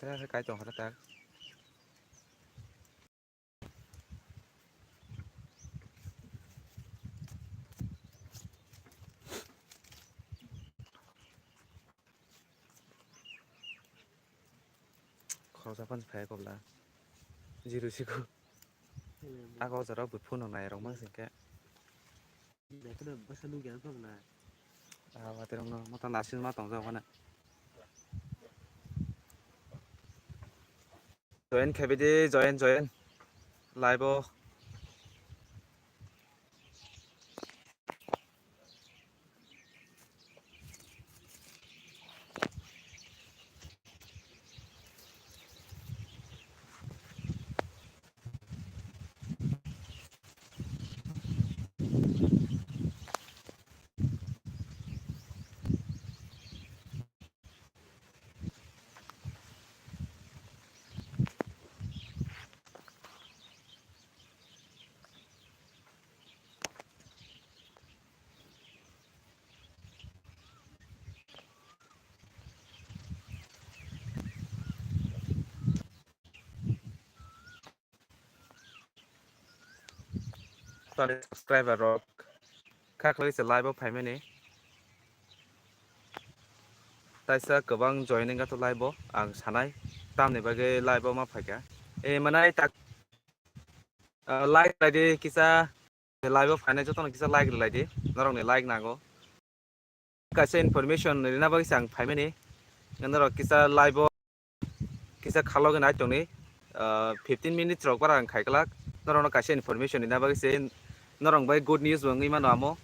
cái tổng hết ta khó ra phân phê của là gì được chứ có giờ đó bật phun này rồi mất gì cái để cái đường bắt sân cái phần này và từ nó mà tao là xin mà tổng giờ con này join KBD join live toàn subscribe rồi khác lấy sẽ live phải mấy nè tại sao các bạn joining cái live ang sanai tam này bagai live mà phải cả mana tak like lại đi kisa live phải này cho tao kisa like lại đi nó rong này like nago cái information này na bagai sang phải mấy nè nó rồi kisa live kisa khalo cái này trong này 15 minutes rồi qua khai cái nó rong nó cái information này na bagai sen nó rong bagai good news wangi mà nó amo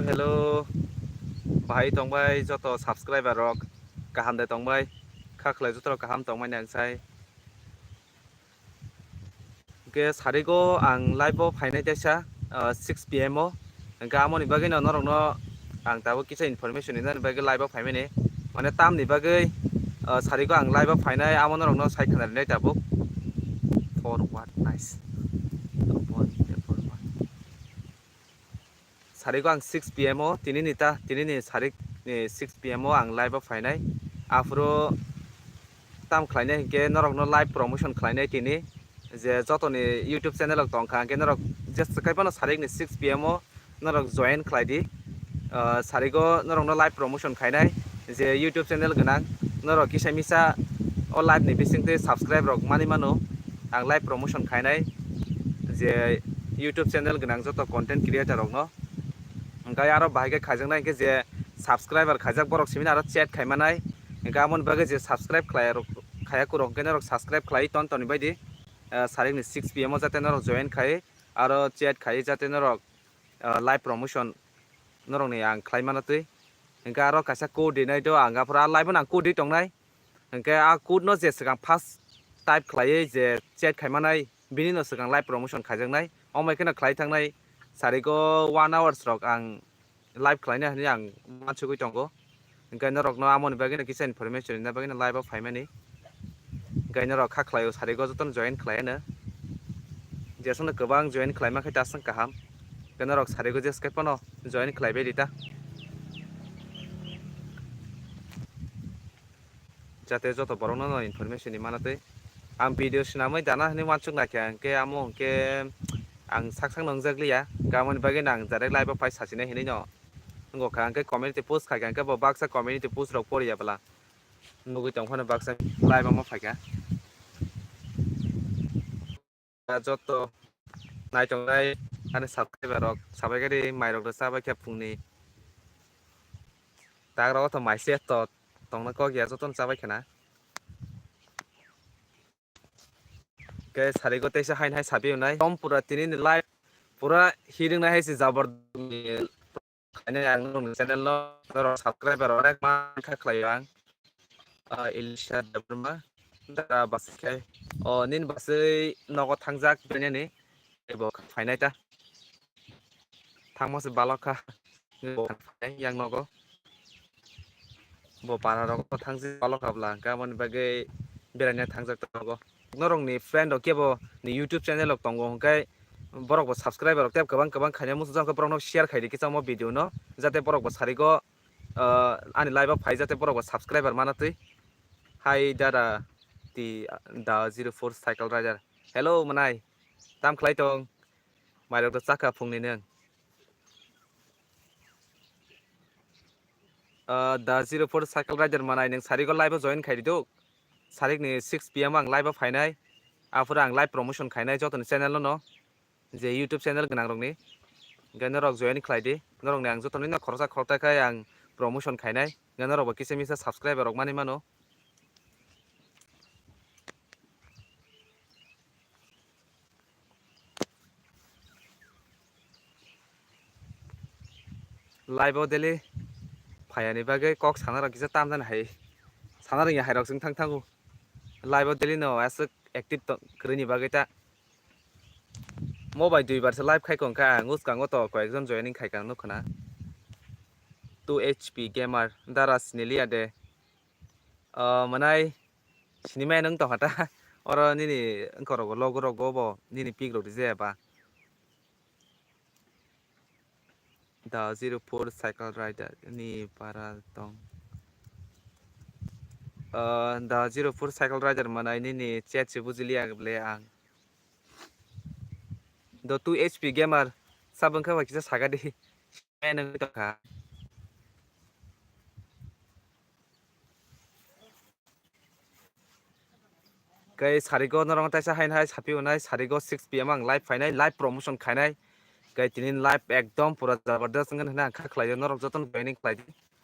hello bahai tongbai joto subscriber rok kaham dai tongbai khaklai joto kaham tongbai nang sai ke sarigo ang live phainai desa 6 pm o ga amoni bagai no norong no ang tabo kisa information ina bagai live phaimai ne mane tam ni bagai sarigo ang live phainai amon norong no sai khana nai tabo for what nice sarigo ang 6 pm o tini ni sarik ni 6 pm o ang live phainai afro tam khlainai ke norong no live promotion khlainai tini je jotoni YouTube channel ok tongkha ke norok just kaipano sarik ni 6 pm o norok join khlaidi sarigo norok no live promotion khainai je YouTube channel ganang norok kisa misa o live ni bisingte subscribe rok mani mano ang live promotion khainai je YouTube channel ganang joto content creator rok no angkai aro bahai khaijangnai ke je subscriber khaijak borok simin aro chat khaimanai gamon bagai je subscribe khaya kurok ke norok subscribe khlai ton toni baidi sarik ni 6 pm o jate norok join khai aro chat khai jate norok live promotion norok ni ang khlai manatui angka aro kaisa code dinai do anga pura live nang code tongnai angka a code no je sakang first type khlai je chat khai manai bini no sakang live promotion khaijangnai omai khena khlai thangnai sariko 1 hours rok ang live khlaina hani ang manchugui tongo angka norok no amoni bagina kisa information na bagina live of phaimani gaina rok khaklai sarigo joton join khlaina jesona gobang join khlaima khai tasang kaham gaina rok sarigo jes kaipano join khlaibe dita jate joto borok no information ni manatui ang video sinamai dana hani manchuk naikha ke amo ke ang saksang nongjaglia gamoni bagina ang direct live phai sachine hinai no ngo khang ke community post khai ke bo baksa community post rok poriya bala nugui tongphano baksa live ma phaika joto naitongnai ani subscriber rok sabaigari mairok sabai khe phungni tagrao to maise to tongna ko gya joton sabai khena ke sarigo teisa hain hai sabi unai tom pura tini ni live pura hearing na hai si jabar ani ang nung channel no subscriber onek ma kha khlaiyang Ilisha Dabrma da baskai nin basai nogo thangjak bene ni ebo phainai ta थांमासो बाल'खा yang nogo bo para rok thangsi balokabla gamon bagai beranya thangjak nogo norong ni friend rok kebo ni YouTube channel rok tongo hongkai borok bo subscriber rok tep kabang kabang khanya musu jang ko borok no share khaidi ki chamo video no jate borok bo sarigo ani live phai jate borok bo subscriber manatui hi dada the 04 cycle rider hello manai tam khlai tong mai rok to chaka phungni neng the 04 cycle rider manai neng sarigo live join khaidi do sarik ni 6 pm ang live phainai afura ang live promotion khainai jotoni channel no je YouTube channel gnang rok ni gana rok join khlaidi norok ni ang jotoni na khorsa khorta khai ang promotion khainai gana rok bo kisa misa subscriber rok mani mano live daily phaiani bagai kok sana rok kisa tam dan hai sana rok ya hai rok jing thang thangu live daily no as active krini bagai ta mobile duibar se live khai kong ka ngus kango to koekjon joining khai kang no khana 2HP gamer dara sneli ade manai sinimai nang to hata oro nini angkoro go logo rogo bo nini pig ro je ba the 04 cycle rider ni para tong the 04 cycle rider manai nini chat se bujili agle ang the 2HP gamer sabang ka wakisa sagadi sinimai nang to ka kai sarigo norong taisa hainai sapi unai sarigo 6 pm ang live phainai live promotion khainai kai tinin live ekdom pura jabardast ngan hina kha khlai norok joton joining khlai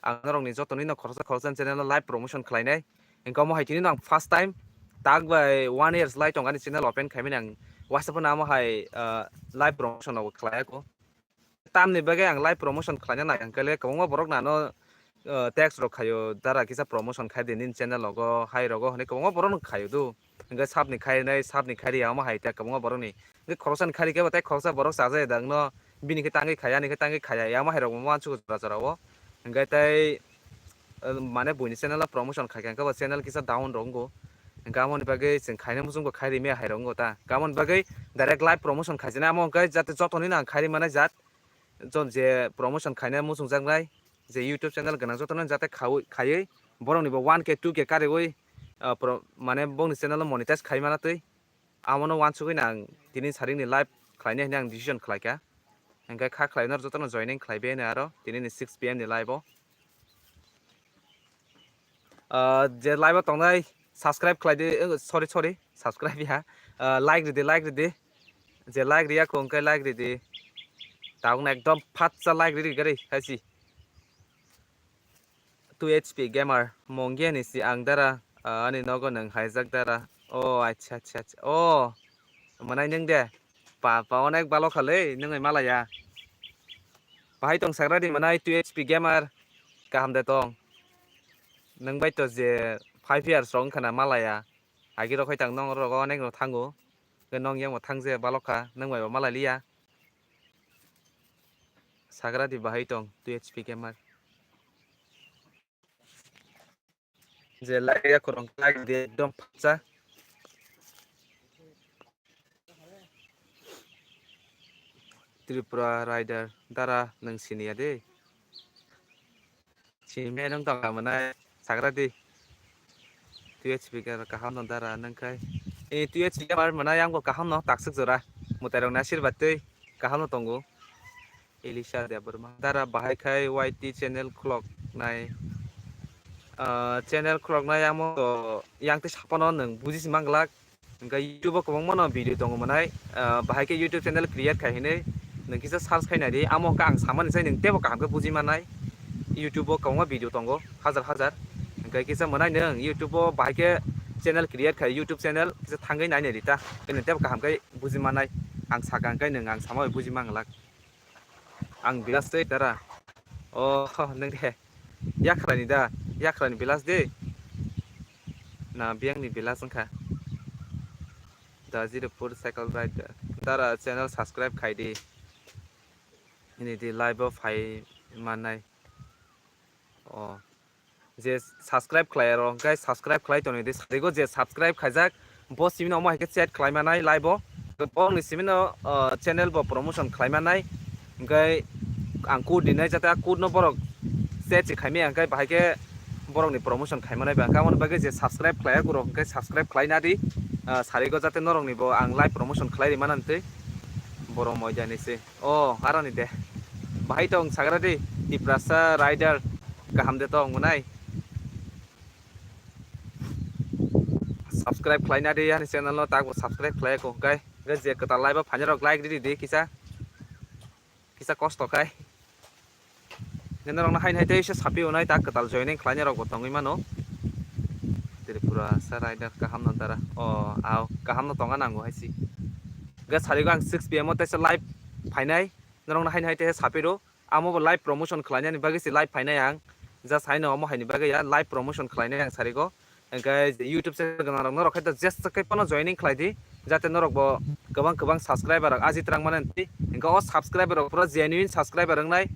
ang norok ni jotoni no khorsa khorsa channel live promotion khlainai engko mo haitini nang first time tag by 1 years live tong ani channel open khaimin ang whatsapp na mo hai live promotion no khlai ko tam ni bagai ang live promotion khlaina na ang kale kongma borok na no tax rok khayo dara kisa promotion khai din channel logo hai rogo hne kongma borok no khayo du engka sapni khainai sapni khari ama hai ta kongma borok ni khorosan khari ke batai khorosa borok sajai dang no bini ke tangi khaya ni ke tangi khaya ama hai rok mo anchu jara jara o engka tai mane buini channel promotion khai ka ba channel kisa down rongo gamon bagai jeng khaina musung ko khairi me hai rongo ta gamon bagai direct live promotion khaijana amo kai jate jotoni na khairi mane jat jon je promotion khaina musung jangnai je YouTube channel gana jotoni jate khayoi borok ni bo 1k 2k kare oi mane bongni channel monetize khai mana tui amono wansugoi nang tini saring ni live khlaina hina ang decision khlaika engka kha khlainor jotono joining khlaibe na aro tini ni 6 pm ni live o je live tongnai subscribe khlaide sorry subscribe ya like ridi je like riya ko engka like ridi taung na ekdom phatsa like ridi gari haisi 2HP gamer mongge ni si ang dara ani nogo nang hijack dara acha manai neng de pa onek balo khale neng malaya bahai tong sagradi manai 2HP gamer kaham de tong neng bai to je 5 years rong khana malaya agi ro khoi tang nong ro onek no thango ke nong yang mo thangje balokha neng bai malaliya sagradi bahai tong 2HP gamer je like ya korong like de ekdom phatsa Tripura rider dara nang sinia de sini nang tong manai sagradi 2HP gamer kaham no dara nang kai 2HP gamer manai yang ko kaham no taksuk jora mutai rong na sirbatei kaham no tongo Elisha de Burma dara bahai khai YT channel clock nai channel clock nai amo to yang te sapano nang bujis manglak engka YouTube ko mangmano video tongo manai bahai ke YouTube channel create khai hine nang kisa search khai nai amo ka ang samani sai nang tebo kaham ke buji manai YouTube ko ma video tongo hajar engka kisa manai nang YouTube bahai ke channel create khai YouTube channel kisa thangai nai ne rita ene tebo kaham ke buji manai ang sakang kai nang ang samai buji manglak ang bilas tei dara neng de yakrani bilas de na biang ni bilas angka the 04 cycle rider dara channel subscribe khai di ini di live fai manai je subscribe khlai ro gai subscribe khlai to ni di sarigo je subscribe khaijak bo simino mo hike chat khlai manai live bo ni simino channel bo promotion khlai manai gai angku dinai jate aku no borok chat chi khaimi angkai bahike borok ni promotion khlai manai ba kamon bage je subscribe khlai guro gai subscribe khlai na di sarigo jate norok ni bo ang live promotion khlai manante borok moi jani se arani de bahai tong sagradi di prasa rider kaham de tong munai subscribe khlai na di ani channel no tak subscribe khlai ko gai gai je kata live phanya rok like di kisa kosto kai nenarong na hain haite se sapi unai tak katal joining khlai rok botongui mano tripura sa rider kaham no dara aw kaham no tonga nango haisi gai sarigo ang 6 pm te se live phainai nerong na hain haite sapi ro amo live promotion khlai ni bagi si live phainai ang just haino amo haini bagi ya live promotion khlai ang sarigo guys YouTube channel ganarong norok haita just kai pano joining khlai di jate norok bo gobang subscriber aji trang mananti engka subscriber pura genuine subscriber nai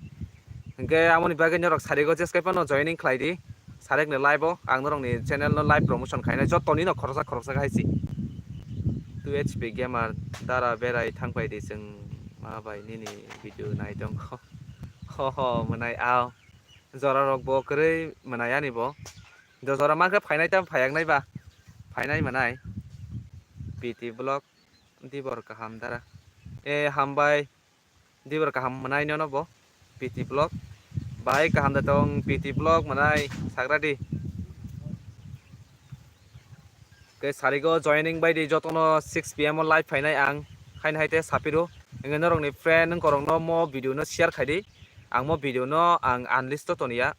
engke amoni bagi norok sarigo just kai pano joining khlai di sarek ne live ang norok ni channel no live promotion khainai jotoni no khorsa haisi 2HP gamer dara berai thangpai di jeng ma bai nini video nai dong ho manai aw jora rok bo krei manai ani bo jora ma phainai tam phaiyak nai ba phainai manai PT blog dibor kaham dara hambai dibor kaham manai no bo PT blog bai kaham da tong PT blog manai sagradi ke sarigo joining bai di jotono 6 pm live phainai ang hain haite sapiro engge norok ni friend nang korong no mo video no share khaidi ang mo video no ang unlist to tonia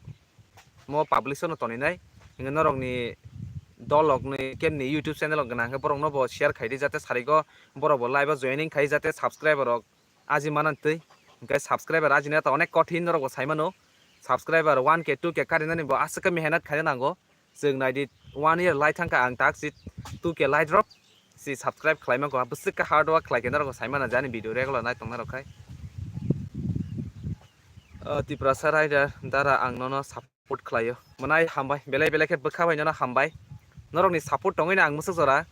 mo publish no toninai engge norok ni dolok ni kemni YouTube channel gana ke borok no bo share khaidi jate sarigo borok bo live joining khai jate subscriber rok aji manantui ke subscriber aji na ta onek kothin norok bo saimano subscriber 1k 2k karinani bo asaka mehnat khaina nango jeng nai di 1 year light thangka ang tak si 2k light drop si subscribe khlaima ko busik ka hard work khlai kenaro saimana jani video regular nai tongna rokhai tiprasa rider dara ang nono support khlaio manai hambai belai ke bokha bai nono hambai norok ni support tongai na ang musuk jora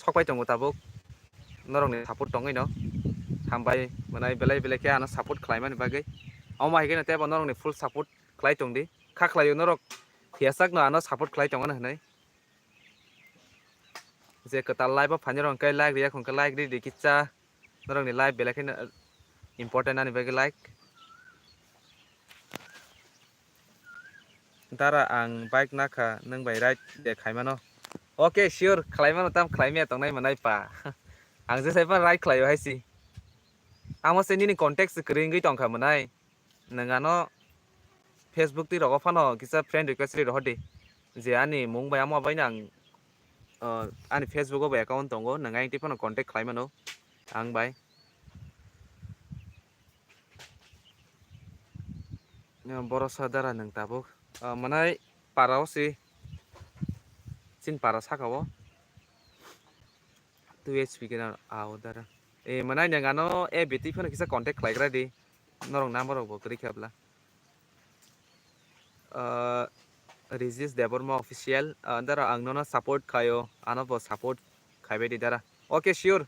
sokpai tongo tabuk norok ni support tongai no hambai manai belai ke ana support khlaimani bagai ama hige na te ba norok ni full support khlai tongdi kha khlaio norok hiasak no ano support khlai tonga hanai je kata live phanjarong kai like ria khong ka like di kicha norok ni live belai ke important ani bagai like dara ang bike naka nang bai right de khaimano okay sure khlaimano tam khlaimia tongnai manai pa ang je sai pa right khlaio haisi amo se ni contact screen gi tongkha manai nangano Facebook ti rogo phano kisa friend request ri rohdi je ani mung bai amo bai nang ani Facebook bai account tongo nangai ti phano contact khlaimano ang bai boro sadara nang tabuk manai parao si sin para sakao 2HP gena aw dara manai nangano BT phano kisa contact khlaigra di norong number bo kri khabla Regis Deborma official dara ang nono support khayo ano bo support khaibe di dara okay sure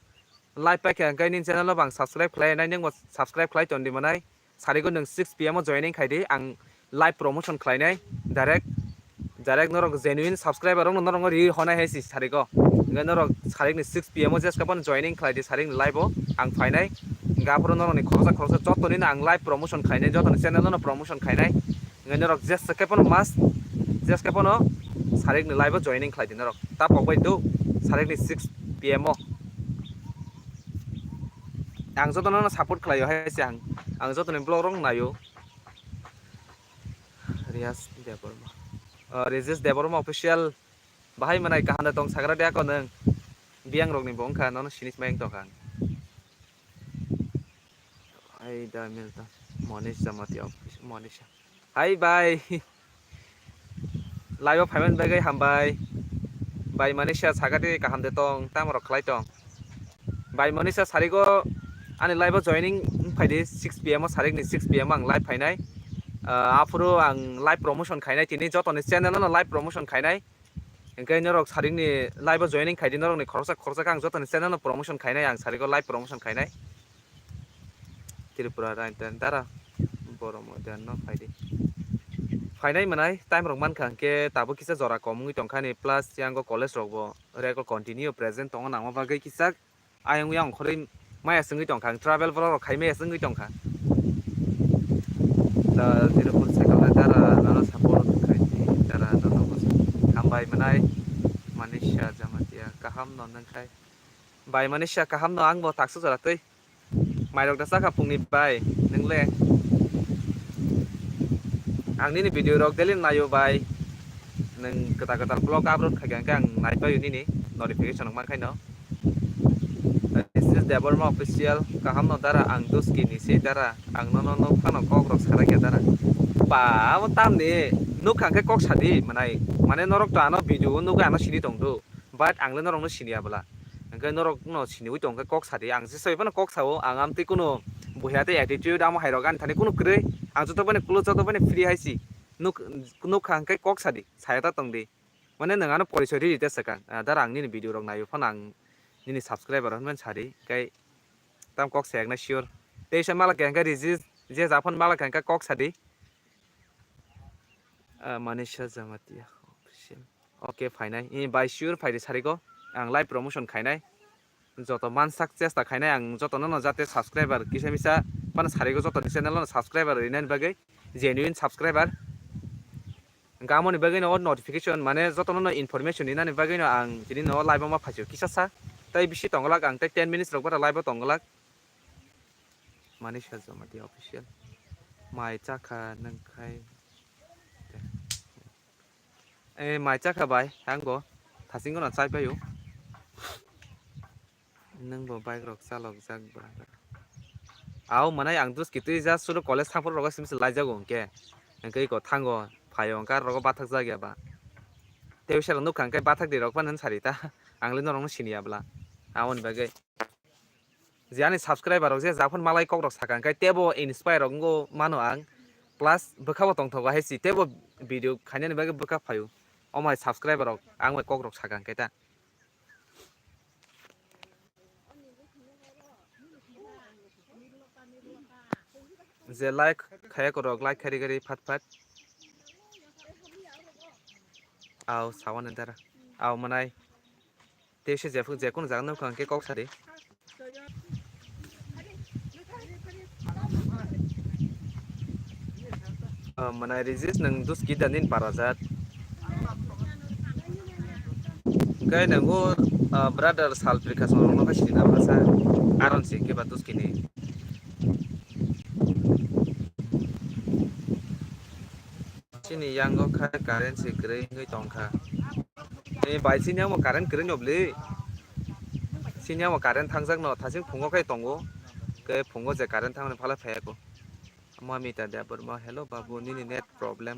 live pack ang kai nin channel bang subscribe khlai nai nang subscribe khlai tondi manai sarigo nang 6 pm joining khaidi ang live promotion khlainai direct norok genuine subscriber rong norong ri honai haisi sarigo ngai norok sarik ni 6 pm just kapan joining khlaidi sarik live ang phainai gapro norok ni khorsa jotoni na ang live promotion khainai jotoni channel no promotion khainai ngai norok just kapan mas just kapan sarik ni live joining khlaidi norok ta pokbai do sarik ni 6 pm ang jotono support khlaio haisi ang jotoni blog rong nayo Rias Deborma Regis Deborma official bahai manai kahana tong sagra dia ko nang biang rok ni bongkha no sinis maing to kan ai da milta monisha mati office monisha hai bye live payment bagai hambai bai monisha sagati kaham de tong tam rok khlai tong bai monisha sarigo ani live joining faidi 6 pm sarik ni 6 pm ang live fainai afro ang live promotion khainai tini jotoni channel no live promotion khainai engkai norok sarik ni live joining khaidi norok ni khorsa ang jotoni channel no promotion khainai ang sariko live promotion khainai Tripura rainten dara boromo dan no faidi fainai manai time rok mankha ke tabo kisa jora komungui tongkhani plus yango college rok bo reko continue present tongo nangma bagai kisa ayang yang khorei maya sungui tongkha travel vlog khaimaya sungui tongkha da Tirupur cycle dara nano support khaiti dara nano hambai manai manisha jamatia kaham non nangkai bai manisha kaham no angbo taksu jora tei mairok da saka pungni bai ningle angni ni video rok daily nayo bai nang kata vlog upload khagang kang nai payu ni notification mang khai no this is Deborma official kaham no dara ang duski ni se dara ang no phano kok rok sara ke dara ba mo tam ni nu khang ke kok sadi manai mane norok to ano video nu ga ano sini tong do but angle norok no sini abla angke norok no sini ui tong ke kok sadi ang se soi phano kok sao ang am te kuno buhiate attitude am hairo gan thani kuno kre ang joto bane close joto bane free haisi nu khang ke kok sadi sayata tong di mane nangano porichoi ri te sakang dara ang ni video rok nayo phano ang nini subscriber honman sari kai tam kok sek na sure te sa mala kan ka resist je japon mala kan ka kok sadi manisha jamatia okay fainai in by sure faidi sari ko ang live promotion khainai joto man success ta khainai ang joto no jate subscriber kisa misa pan sari ko joto channel no subscriber inen bagai genuine subscriber gamoni bagai no notification mane joto no information inani bagai no ang tini no live ma phajo kisa sa tai bisi tonglak ang tai 10 minutes rok bata live tonglak manisha jamatia official mai chakha nangkai mai chakha bai hangbo thasingko na chai payo nangbo bike rok chalok jak ba aw manai ang dus kitui ja suru college thangpor rok simsi laijago ke engkai ko thango phayo kar rok bathak jagya ba teusar no khangkai bathak di rok panan sarita angle norong sinia bla awon bagai jani subscriber rok je japon malai kok rok sakangkai tebo inspire rok ngo mano ang plus bokabo tongthoga haisi tebo video khainani bagai boka phayo omai subscriber rok ang mai kok rok sakangkai ta je like khaya ko rok like khari khari phat aw sawan dara aw manai teise je phuk je kono jang no khang ke kok sari manai resist nang dus kidanin parajat kai nango brother salplikasyon rok no kasi na basa aron si ke batus kini sini yango kha current si grey ngai tongkha bai sini mo current grey nobli sini mo current thangjak no thasing phungo kai tongo ke phungo je current thangni phala phayako mami ta Deborma hello babu nini net problem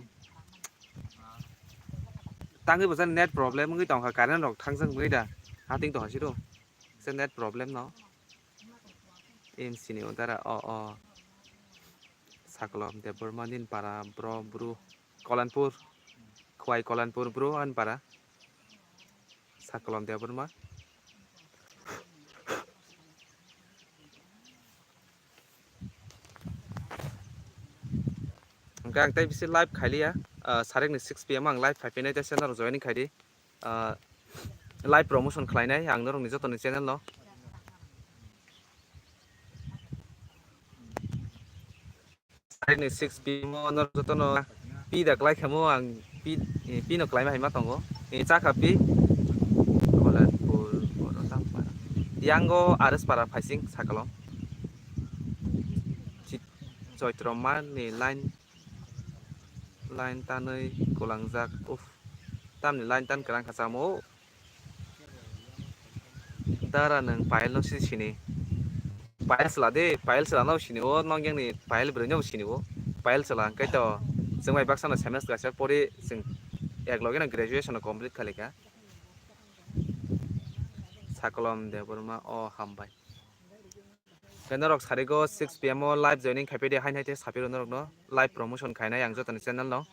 tangi bosan net problem ngai tongkha current rok thangjak ngai da hating to hasiro se net problem no em sini odara o saklom Deborma nin para bro Kolanpur Khwai Kolanpur bro an para saklom Deborma ang tai bisi live khailia sarek ni 6 pm ang live 5 nai ta channel joining khaidi live promotion khlainai ang norong ni joto ni channel no sarek ni 6 pm nor joto no pi da klai khamo ang pi no klai mai ma tongo cha kha pi Kolanpur boro tampar yango ares para phasing sakalom joitroma ni line tanai kolangjak tamni line tan kerang khasamo dara nang pail no sini pail sela no sini o nongyang ni pail bronyong sini o pail sela kai to jengmai baksana semester kasar pori jeng ekloge na graduation complete khalika sakolom Deborma o hambai Norok Sarigo 6 PM live joining Kapedi High Night Sapiro Norok no live promotion Kaina Yang Jotan channel no.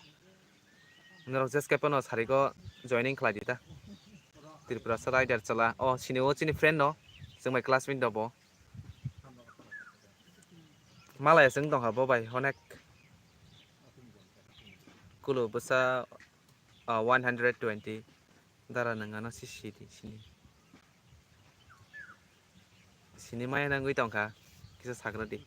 Norok just Kapono Sarigo joining Kladita. Tripura Rider Chala. Oh, Sini Chini friend no. So my classmate double. Malay sing dong habo by Honek. Kulu besa 120. Dara nangano si sini. Sini maya nangui tongka. Kisa sagradi.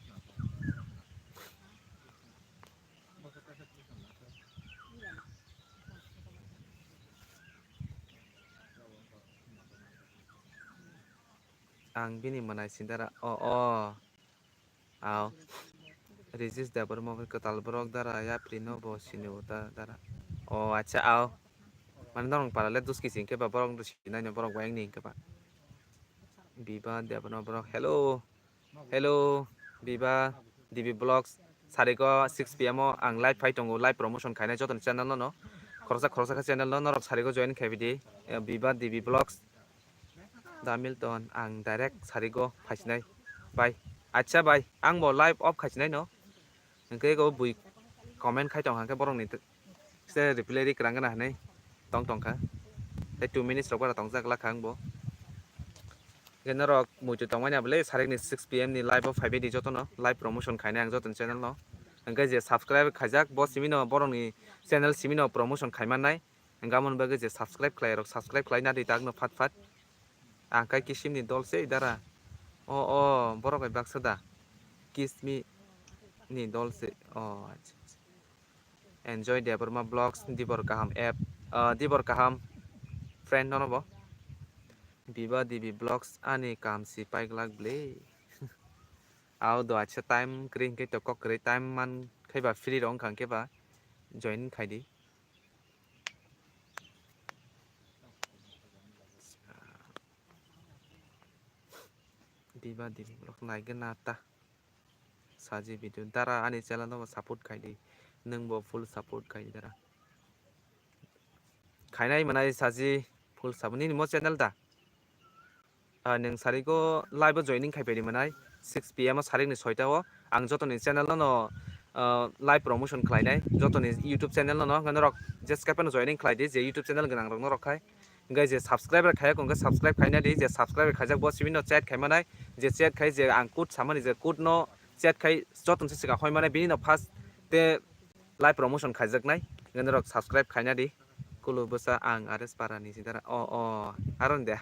Ang bini manai sindara. Oh. Aw. Resist dabar mo ketal borok dara ya prino bo sini uta dara. Oh, acha aw. Mana dong para let dus kising ke ba borok dus sini na borok wayang ning ke ba. Biba dabar no borok. Hello. Biba DB Vlogs. Sariko 6 PM ang live fight tongo live promotion kaina joton channel no. Khorsa ka channel no norok sariko join khabidi. Biba DB Vlogs. Damilton ang direct sariko phasinai. Bye. Acha bye. Ang bo live off khasinai no. Ngke go bui comment khai tong hangke borong ni se reply ri krang na hanai tong ka. 2 minutes rok bara tong jak la khang bo. Generok muju tongmanya bele sarik ni 6 PM ni live of 5 di joto no live promotion khaina ang joton channel no angka je subscribe khajak bo simino borong ni channel simino promotion khaimanai angkamon bage je subscribe khlai na di tag no fat angkai kisim ni dol se idara o borok ai baksada kiss me ni dol se enjoy deborma vlogs dibor kaham app dibor kaham friend no bo Biba DB Vlogs ani kam si paik lag ble. Ao do acha time kring ke to kok kre time man khai ba free rong khang ke ba join khai di. Biba DB Vlogs nai ge nata. Saji video dara ani channel no support khai di. Nung bo full support khai di dara. Khai nai manai saji full support ni mo channel da. Neng sariko live joining khai pedi manai 6 PM sarik ni 6 ta o ang joto ni channel no live promotion khlainai joto ni YouTube channel no ganorok just kapan joining khlai di je YouTube channel ganang rok no rok khai ngai je subscriber khai ko subscribe khaina di je subscriber khaijak bo simino chat khai manai je chat khai je ang kut samani je kut no chat khai joton se sika khoi manai bini no first te live promotion khaijak nai ganorok subscribe khaina di kulu bosa ang ares parani sidara aron de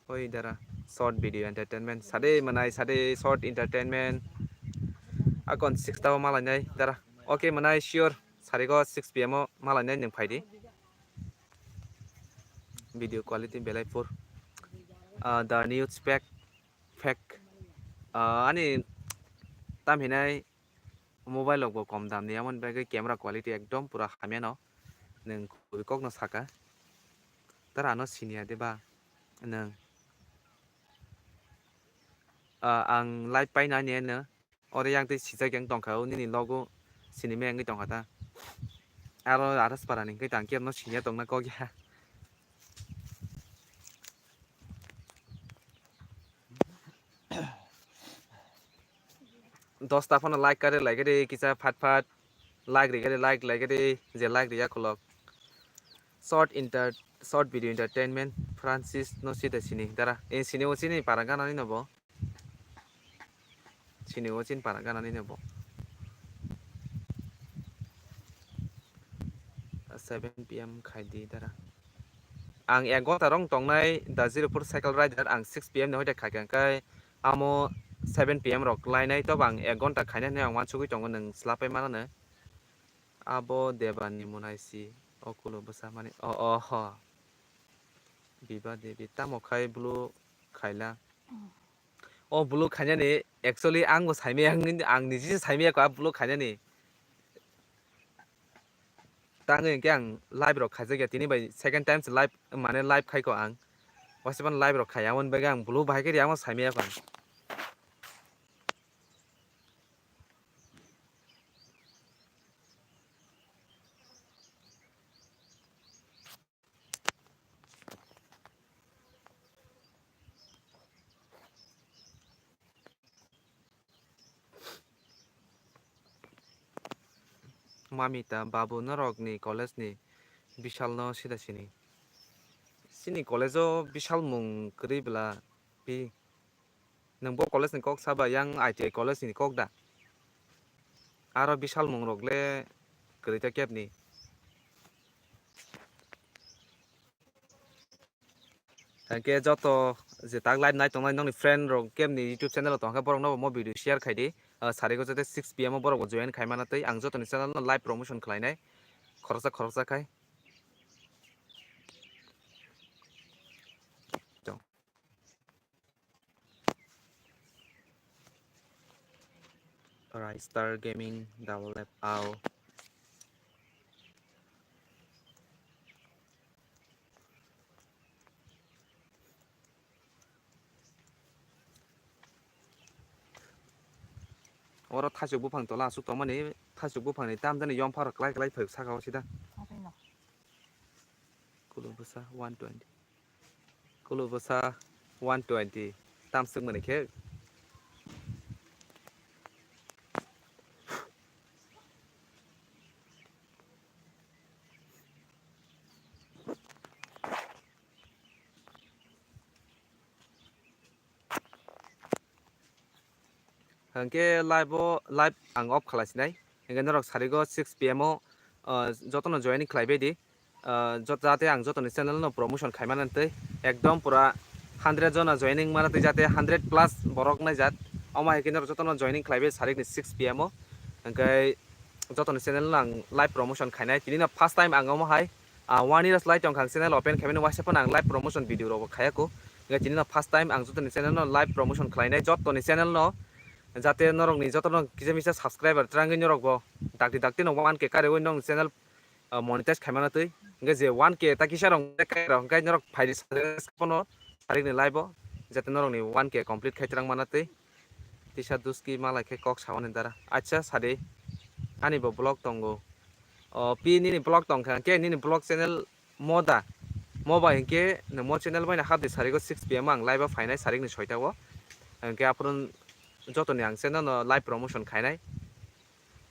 Oi dara short video entertainment sade manai sade short entertainment akon 6 taw malai nai dara okay manai sure sariko 6 PM malai nai nang phaidi video quality belai pur the new spec fake ani tam hinai mobile log bo kom dam ni amon bage camera quality ekdom pura hamya no nang kok no saka tara no senior deba nang ang live pai na ne ore yang te sisa yang tong khau ni logo cinema yang tong khata aro aras parani kai tang kem no sinya tong na ko ya 10 ta phone like करे like रे किसा फाट like रे करे like रे जे like रे या kolok short video entertainment Francis no sida sini dara sini o sini paragana ni no bo sini o sin paragana ni no bo 7 PM khai di dara ang ego tarong tongnai da 04 cycle rider ang 6 PM no hoite khai kan kai amo 7 PM rok lainai to bang 1 gonta khaina ne ang mansugui tongo nang slapai mana abo devani munaisi okulo basa mani biba debi tamo khai blue khaila blue khanya ni actually angbo saime ang niji saime ka blue khanya ni tangeng kyang live rok khaja ge tini bai second times live mane live khai ko ang wasiban live rok khaya mon bagang blue bai ke yang saime ka mamita babu norok ni college ni bishal no sida sini sini college o bishal mung kri bla pi nang bo college ni kok saba yang ITI college ni kok da aro bishal mung rok le kri ta kep ni ke joto je tak live night tongnai nongni friend rok kem ni YouTube channel tongka borok no mo video share khaidi sari ko jate 6 pm borok bo join khaimana tei ang joto ni channel no live promotion khlainai khorsa khai alright star gaming double lap out oro thasuk bufang tola asuk tongmani thasuk bufang ni tam jani yom phar klai phek sakao sida kulubusa 120 kulubusa 120 tam suk mani ke hangke live ang off khalaisinai hangke norok sarigo 6 pm o jotono joining khlaibe di jate ang jotoni channel no promotion khaimanan tei ekdom pura 100 jona joining manate jate 100 plus borok naijat oma hangke norok jotono joining khlaibe sarik ni 6 pm o hangke jotoni channel no ang live promotion khainai tini na first time ang omo hai 1 years live tong khang channel open khaimani whatsapp ang live promotion video ro khayako hangke tini na first time ang jotoni channel no live promotion khlainai jotoni channel no jate norok ni jotono kisa misa subscriber trangi norok bo dakti no 1k kare nong channel monetize khaimana tui nge je 1k ta kisa rong kai norok phaidi sapono sarik ni live bo jate norok ni 1k complete khaitrang mana tui tisa duski malai khe kok sawani dara acha sade ani bo blog tongo pi ni blog tong kha ke ni blog channel moda mobile ke no mo channel baina habdi sariko 6 pm ang live fainai sarik ni 6 ta o ke apron jotoni ang channel no live promotion khainai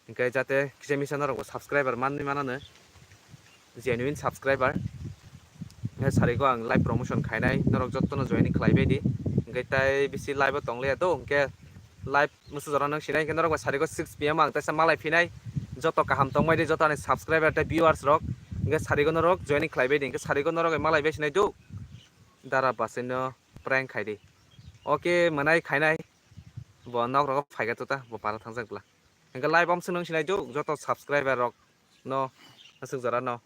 hingke jate kisa misa norok subscriber manni manano genuine subscriber hingke sariko ang live promotion khainai norok jotono joining khlaibe di hingke tai bisi live tongle do hingke live musu jora nang sinai hingke norok sariko 6 pm ang taisa malai phinai joto kaham tongmai di joto ani subscriber tai viewers rok hingke sariko norok joining khlaibe di hingke sariko norok malai besinai do dara basino prank khaidi okay manai khainai bo nok rok phaiga tota bo para thangjak bla hingke live om sunung sinai do joto subscriber rok no asuk jora no